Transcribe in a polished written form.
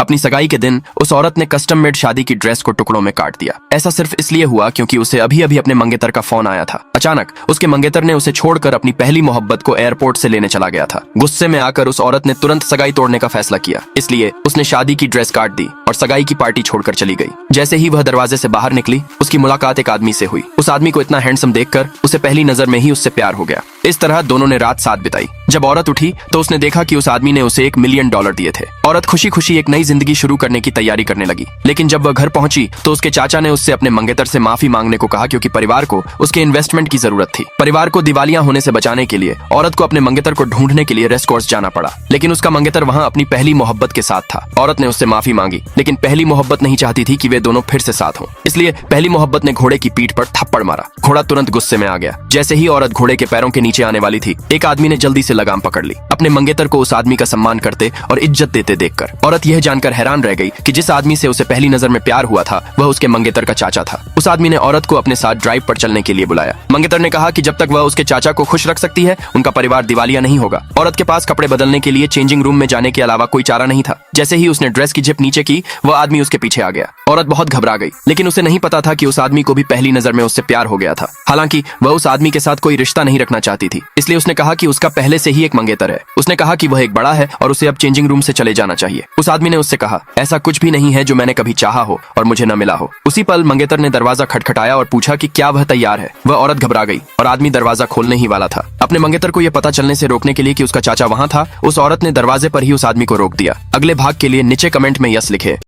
अपनी सगाई के दिन उस औरत ने कस्टम मेड शादी की ड्रेस को टुकड़ों में काट दिया। ऐसा सिर्फ इसलिए हुआ क्योंकि उसे अभी अभी अपने मंगेतर का फोन आया था। अचानक उसके मंगेतर ने उसे छोड़कर अपनी पहली मोहब्बत को एयरपोर्ट से लेने चला गया था। गुस्से में आकर उस औरत ने तुरंत सगाई तोड़ने का फैसला किया, इसलिए उसने शादी की ड्रेस काट दी और सगाई की पार्टी छोड़कर चली गई। जैसे ही वह दरवाजे से बाहर निकली, उसकी मुलाकात एक आदमी से हुई। उस आदमी को इतना हैंडसम देखकर उसे पहली नजर में ही उससे प्यार हो गया। इस तरह दोनों ने रात साथ बिताई। जब औरत उठी तो उसने देखा कि उस आदमी ने उसे $1 मिलियन दिए थे। औरत खुशी खुशी एक नई जिंदगी शुरू करने की तैयारी करने लगी। लेकिन जब वह घर पहुंची तो उसके चाचा ने उससे अपने मंगेतर से माफी मांगने को कहा, क्योंकि परिवार को उसके इन्वेस्टमेंट की जरूरत थी। परिवार को दिवालिया होने से बचाने के लिए औरत को अपने मंगेतर को ढूंढने के लिए रेस कोर्स जाना पड़ा। लेकिन उसका मंगेतर वहां अपनी पहली मोहब्बत के साथ था। औरत ने उससे माफी मांगी, लेकिन पहली मोहब्बत नहीं चाहती थी कि वे दोनों फिर से साथ हों। इसलिए पहली मोहब्बत ने घोड़े की पीठ पर थप्पड़ मारा। घोड़ा तुरंत गुस्से में आ गया। जैसे ही औरत घोड़े के पैरों के नीचे आने वाली थी, एक आदमी ने जल्दी से लगाम पकड़ ली, अपने मंगेतर को उस आदमी का सम्मान करते और इज्जत देते देखकर। औरत यह जानकर हैरान रह गई कि जिस आदमी से उसे पहली नजर में प्यार हुआ था वह उसके मंगेतर का चाचा था। उस आदमी ने औरत को अपने साथ ड्राइव पर चलने के लिए बुलाया। मंगेतर ने कहा कि जब तक वह उसके चाचा को खुश रख सकती है, उनका परिवार दिवालिया नहीं होगा। औरत के पास कपड़े बदलने के लिए चेंजिंग रूम में जाने के अलावा कोई चारा नहीं था। जैसे ही उसने ड्रेस की जिप नीचे की, वह आदमी उसके पीछे आ गया। औरत बहुत घबरा गई, लेकिन उसे नहीं पता था कि उस आदमी को भी पहली नजर में उससे प्यार हो गया था। हालांकि वह उस आदमी के साथ कोई रिश्ता नहीं रखना चाहती थी, इसलिए उसने कहा कि उसका पहले से ही एक मंगेतर है। उसने कहा कि वह एक बड़ा है और उसे अब चेंजिंग रूम से चले जाना चाहिए। उस आदमी ने उससे कहा, ऐसा कुछ भी नहीं है जो मैंने कभी चाहा हो और मुझे न मिला हो। उसी पल मंगेतर ने दरवाजा खटखटाया और पूछा कि क्या वह तैयार है। वह औरत घबरा गई और आदमी दरवाजा खोलने ही वाला था। अपने मंगेतर को यह पता चलने से रोकने के लिए कि उसका चाचा वहां था, उस औरत ने दरवाजे पर ही उस आदमी को रोक दिया। अगले भाग के लिए नीचे कमेंट में यस लिखे।